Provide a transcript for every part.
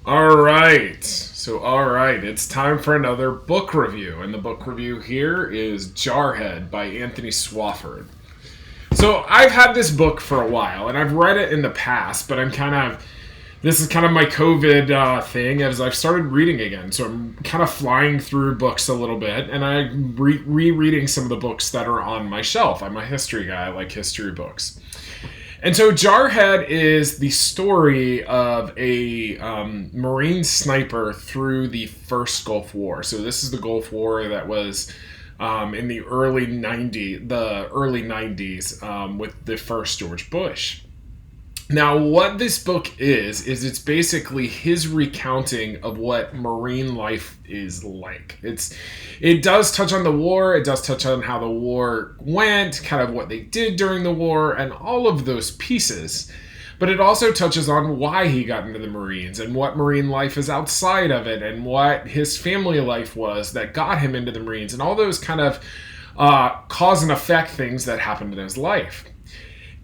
All right. It's time for another book review. And the book review here is JarHead by Anthony Swofford. So I've had this book for a while, and I've read it in the past, but this is kind of my COVID thing as I've started reading again. So I'm kind of flying through books a little bit, and I'm rereading some of the books that are on my shelf. I'm a history guy. I like history books. And so Jarhead is the story of a Marine sniper through the first Gulf War. So this is the Gulf War that was in the early 90s with the first George Bush. Now, what this book is it's basically his recounting of what Marine life is like. It does touch on the war, it does touch on how the war went, kind of what they did during the war, and all of those pieces. But it also touches on why he got into the Marines and what Marine life is outside of it and what his family life was that got him into the Marines and all those kind of cause and effect things that happened in his life.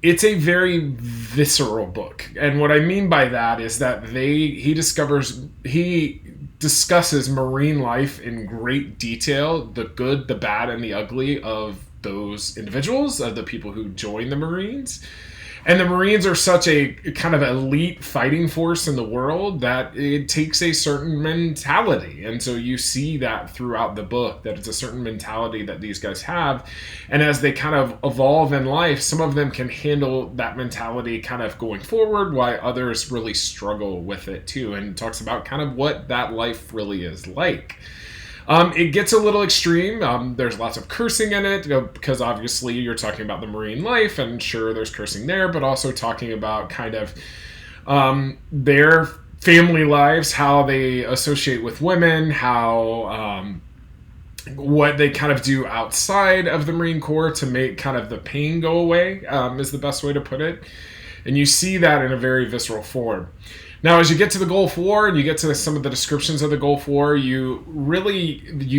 It's a very visceral book, and what I mean by that is that he discusses Marine life in great detail, the good, the bad, and the ugly of those individuals, of the people who join the Marines. And the Marines are such a kind of elite fighting force in the world that it takes a certain mentality. And so you see that throughout the book, that it's a certain mentality that these guys have. And as they kind of evolve in life, some of them can handle that mentality kind of going forward, while others really struggle with it too. And it talks about kind of what that life really is like. It gets a little extreme. There's lots of cursing in it because obviously you're talking about the Marine life, and sure, there's cursing there, but also talking about kind of their family lives, how they associate with women, how what they kind of do outside of the Marine Corps to make kind of the pain go away is the best way to put it. And you see that in a very visceral form. Now, as you get to the Gulf War and you get to some of the descriptions of the Gulf War, you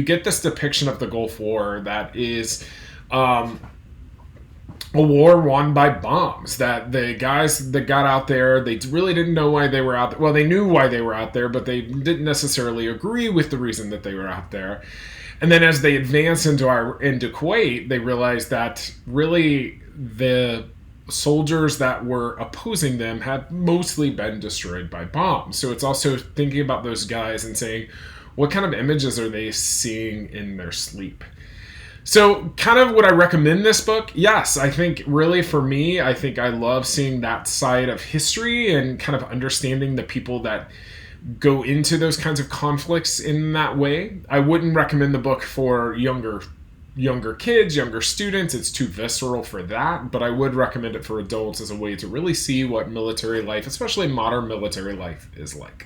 get this depiction of the Gulf War that is a war won by bombs. That the guys that got out there, they really didn't know why they were out there. Well, they knew why they were out there, but they didn't necessarily agree with the reason that they were out there. And then as they advance into Kuwait, they realized that really the soldiers that were opposing them had mostly been destroyed by bombs. So it's also thinking about those guys and saying, what kind of images are they seeing in their sleep? So kind of would I recommend this book? Yes, I think really for me, I think I love seeing that side of history and kind of understanding the people that go into those kinds of conflicts in that way. I wouldn't recommend the book for younger kids, younger students. It's too visceral for that, but I would recommend it for adults as a way to really see what military life, especially modern military life, is like.